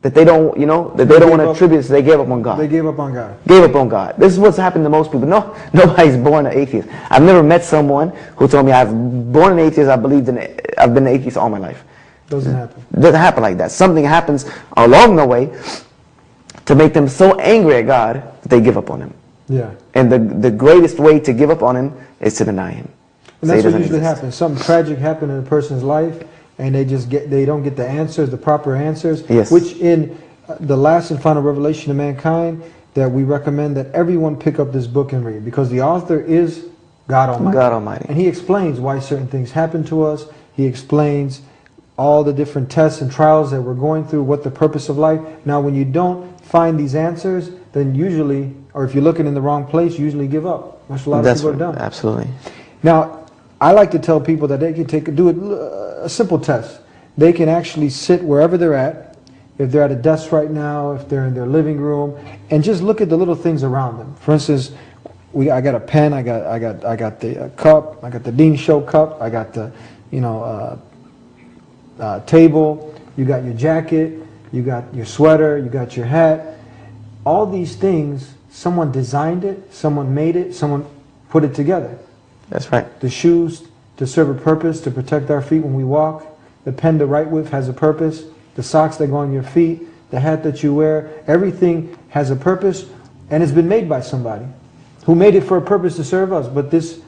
that they don't, that they don't want to attribute, so they gave up on God. They gave up on God. Gave up on God. This is what's happened to most people. No, nobody's born an atheist. I've never met someone who told me I've born an atheist, I've been an atheist all my life. Doesn't happen. Doesn't happen like that. Something happens along the way to make them so angry at God that they give up on Him. Yeah. And the greatest way to give up on Him is to deny Him. And that's what usually happens. Something tragic happened in a person's life, and they don't get the answers, the proper answers. Yes. Which in the last and final revelation of mankind, that we recommend that everyone pick up this book and read, because the author is God Almighty. God Almighty. And He explains why certain things happen to us. He explains all the different tests and trials that we're going through, what the purpose of life. Now, when you don't find these answers, then usually, or if you're looking in the wrong place, you usually give up. That's what a lot of people have done. Absolutely. Now, I like to tell people that they can do a simple test. They can actually sit wherever they're at. If they're at a desk right now, if they're in their living room, and just look at the little things around them. For instance, I got a pen, I got the cup, I got the Deen Show cup, I got the table, you got your jacket, you got your sweater, you got your hat. All these things, someone designed it, someone made it, someone put it together. That's right. The shoes to serve a purpose, to protect our feet when we walk. The pen to write with has a purpose. The socks that go on your feet, the hat that you wear, everything has a purpose, and it's been made by somebody who made it for a purpose to serve us. But this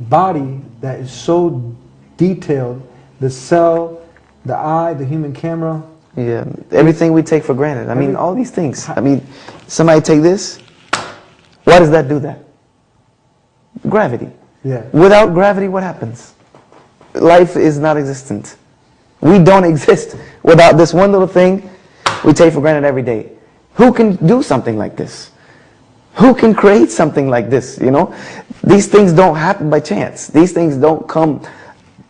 body that is so detailed, the cell, the eye, the human camera. Yeah, everything we take for granted. I mean, all these things. I mean, somebody take this. Why does that do that? Gravity. Yeah. Without gravity, what happens? Life is not existent. We don't exist without this one little thing we take for granted every day. Who can do something like this? Who can create something like this? These things don't happen by chance. These things don't come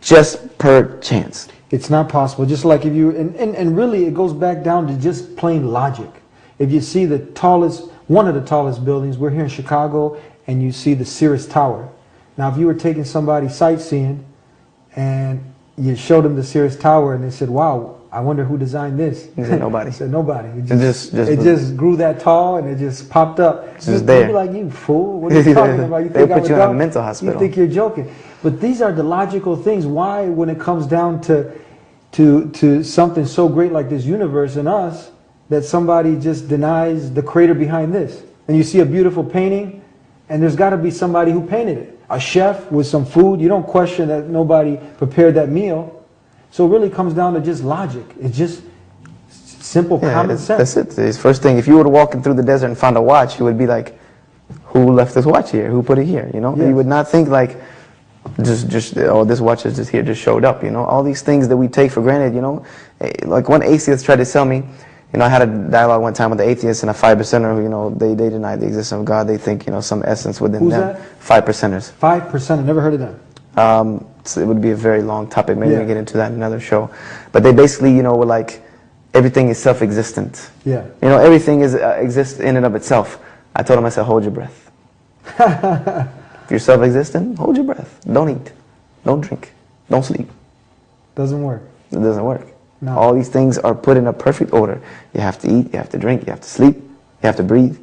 just per chance. It's not possible. Just like if you, and really it goes back down to just plain logic. If you see one of the tallest buildings, we're here in Chicago, and you see the Sears Tower. Now, if you were taking somebody sightseeing and you showed them the Sears Tower and they said, wow, I wonder who designed this. He said nobody. He said nobody. It just grew that tall and it just popped up. It's just there. You'd be like, you fool, what are you talking about? You They think put you in a mental hospital. You think you're joking. But these are the logical things. Why, when it comes down to something so great like this universe and us, that somebody just denies the creator behind this? And you see a beautiful painting, and there's got to be somebody who painted it. A chef with some food. You don't question that nobody prepared that meal. So it really comes down to just logic. It's just simple common sense. That's it. It's first thing. If you were walking through the desert and found a watch, you would be like, who left this watch here? Who put it here? Yes. You would not think like, this watch is just here, just showed up. All these things that we take for granted. Like one atheist tried to sell me. I had a dialogue one time with the atheists and a 5%er who, they deny the existence of God. They think, some essence within Who's them. That? 5%ers. 5%. Never heard of them. So it would be a very long topic. Maybe we get into that in another show. But they basically, were like, everything is self-existent. Yeah. Everything exists in and of itself. I told him, I said, hold your breath. If you're self-existent, hold your breath. Don't eat. Don't drink. Don't sleep. Doesn't work. It doesn't work. No. All these things are put in a perfect order. You have to eat, you have to drink, you have to sleep, you have to breathe.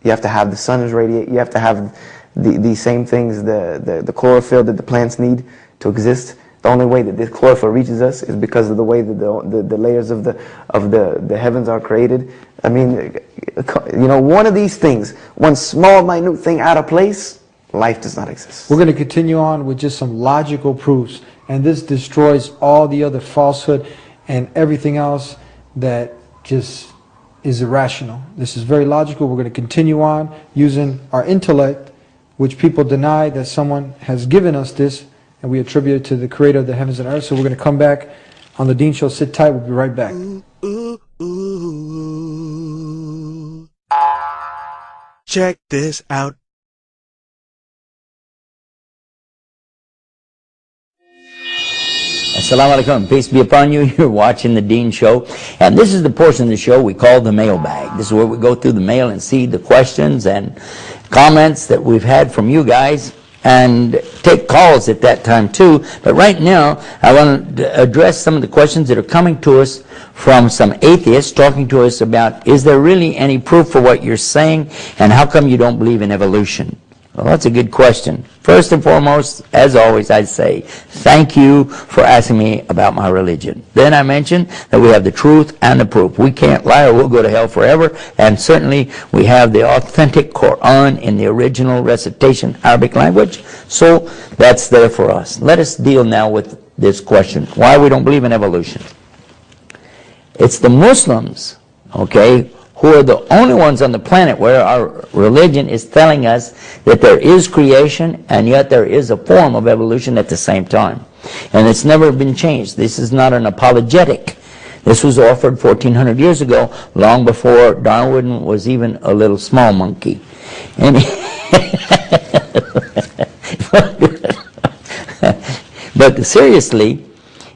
You have to have the sun radiate. You have to have the same things, the chlorophyll that the plants need to exist. The only way that this chlorophyll reaches us is because of the way that the layers of the heavens are created. I mean, one of these things, one small, minute thing out of place, life does not exist. We're going to continue on with just some logical proofs, and this destroys all the other falsehood and everything else that just is irrational. This is very logical. We're going to continue on using our intellect, which people deny that someone has given us this, and we attribute it to the creator of the heavens and earth. So we're going to come back on the Deen Show. Sit tight. We'll be right back. Check this out. Assalamu alaikum. Peace be upon you. You're watching the Deen Show. And this is the portion of the show we call the mailbag. This is where we go through the mail and see the questions and comments that we've had from you guys. and take calls at that time too. But right now, I want to address some of the questions that are coming to us from some atheists talking to us about, is there really any proof for what you're saying, and how come you don't believe in evolution? Well, that's a good question. First and foremost, as always, I say, thank you for asking me about my religion. Then I mention that we have the truth and the proof. We can't lie or we'll go to hell forever. And certainly we have the authentic Quran in the original recitation Arabic language. So that's there for us. Let us deal now with this question, why we don't believe in evolution. It's the Muslims, okay, who are the only ones on the planet where our religion is telling us that there is creation and yet there is a form of evolution at the same time. And it's never been changed. This is not an apologetic. This was offered 1400 years ago, long before Darwin was even a little small monkey. And but seriously,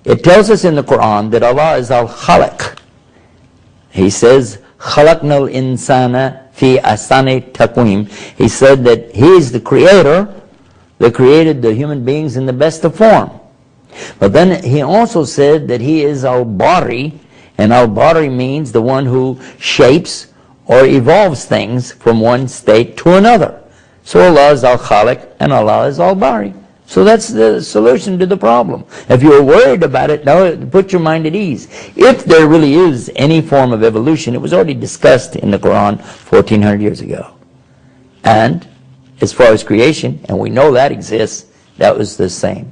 it tells us in the Quran that Allah is al-Khaliq. He says, خَلَقْنَا الْإِنسَانَ فِي أَحْسَنِ تَقْوِيمٍ. He said that He is the Creator that created the human beings in the best of form. But then He also said that He is al-Bari, and al-Bari means the one who shapes or evolves things from one state to another. So Allah is al-Khaliq and Allah is al-Bari. So that's the solution to the problem. If you're worried about it, now put your mind at ease. If there really is any form of evolution, it was already discussed in the Quran 1400 years ago. And as far as creation, and we know that exists, that was the same.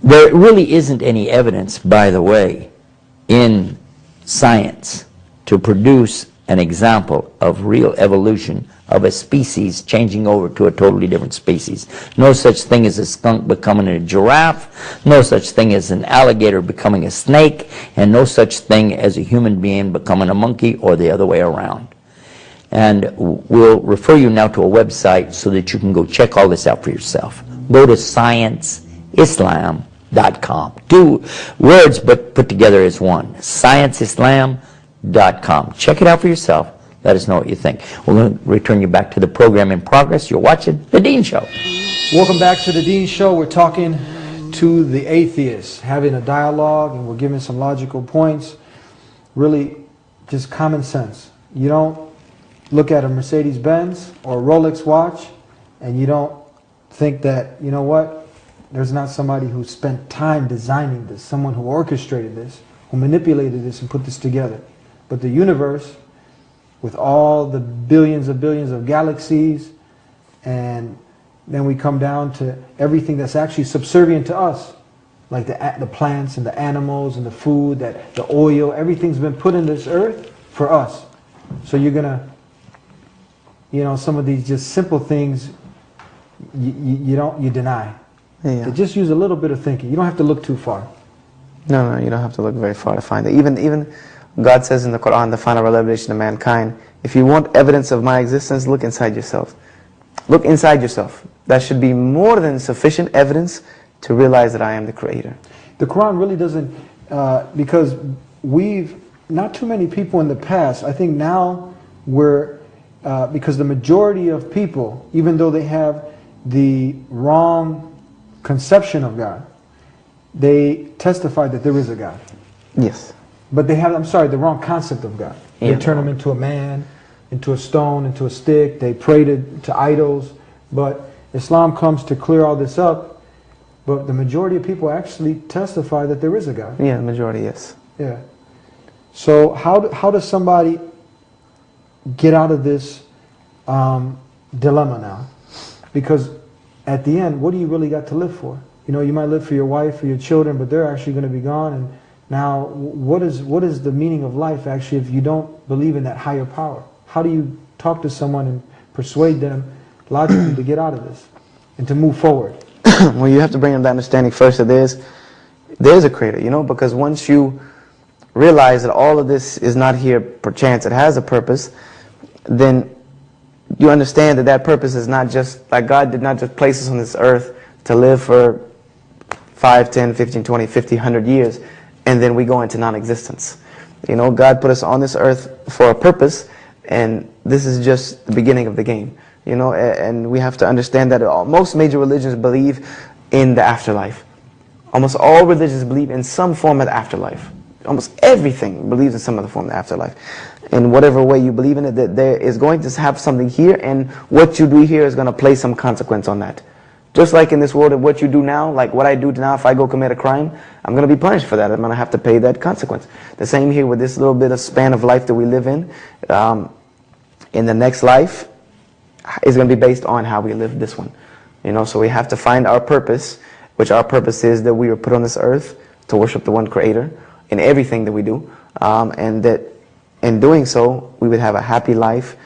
There really isn't any evidence, by the way, in science to produce an example of real evolution of a species changing over to a totally different species. No such thing as a skunk becoming a giraffe, no such thing as an alligator becoming a snake, and no such thing as a human being becoming a monkey or the other way around. And we'll refer you now to a website so that you can go check all this out for yourself. Go to ScienceIslam.com. Two words but put together as one. ScienceIslam.com. Check it out for yourself. Let us know what you think. We're going to return you back to the program in progress. You're watching The Deen Show. Welcome back to The Deen Show. We're talking to the atheists, having a dialogue, and we're giving some logical points. Really, just common sense. You don't look at a Mercedes-Benz or a Rolex watch, and you don't think that, you know what, there's not somebody who spent time designing this, someone who orchestrated this, who manipulated this and put this together. But the universe, with all the billions of galaxies, and then we come down to everything that's actually subservient to us, like the plants and the animals and the food, that the oil, everything's been put in this earth for us. So you're gonna, you know, some of these just simple things you deny. Yeah. So just use a little bit of thinking. You don't have to look too far. No, you don't have to look very far to find it. Even God says in the Quran, the final revelation of mankind, if you want evidence of my existence, look inside yourself. Look inside yourself. That should be more than sufficient evidence to realize that I am the Creator. The Quran really doesn't, because not too many people in the past, I think now because the majority of people, even though they have the wrong conception of God, they testify that there is a God. Yes. But they have, the wrong concept of God. Yeah. They turn him into a man, into a stone, into a stick. They pray to idols. But Islam comes to clear all this up. But the majority of people actually testify that there is a God. Yeah, the majority, yes. Yeah. So how does somebody get out of this dilemma now? Because at the end, what do you really got to live for? You know, you might live for your wife, for your children, but they're actually going to be gone. And now, what is the meaning of life actually if you don't believe in that higher power? How do you talk to someone and persuade them logically to get out of this and to move forward? Well, you have to bring them the understanding first that there's a Creator, you know, because once you realize that all of this is not here per chance, it has a purpose, then you understand that that purpose is not just, like God did not just place us on this earth to live for 5, 10, 15, 20, 50, 100 years, and then we go into non-existence. You know, God put us on this earth for a purpose, and this is just the beginning of the game. You know, and we have to understand that most major religions believe in the afterlife. Almost all religions believe in some form of the afterlife. Almost everything believes in some other form of the afterlife. In whatever way you believe in it, that there is going to have something here, and what you do here is going to place some consequence on that. Just like in this world, of what you do now, like what I do now, if I go commit a crime, I'm going to be punished for that. I'm going to have to pay that consequence. The same here with this little bit of span of life that we live in. In the next life is going to be based on how we live this one. You know, so we have to find our purpose, which our purpose is that we were put on this earth to worship the one Creator in everything that we do, and that in doing so, we would have a happy life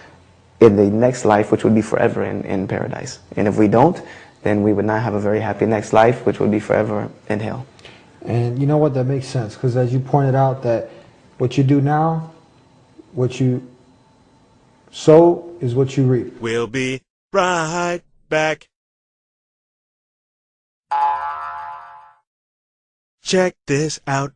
in the next life, which would be forever in paradise. And if we don't, then we would not have a very happy next life, which would be forever in hell. And you know what, that makes sense, because as you pointed out, that what you do now, what you sow is what you reap. We'll be right back. Check this out.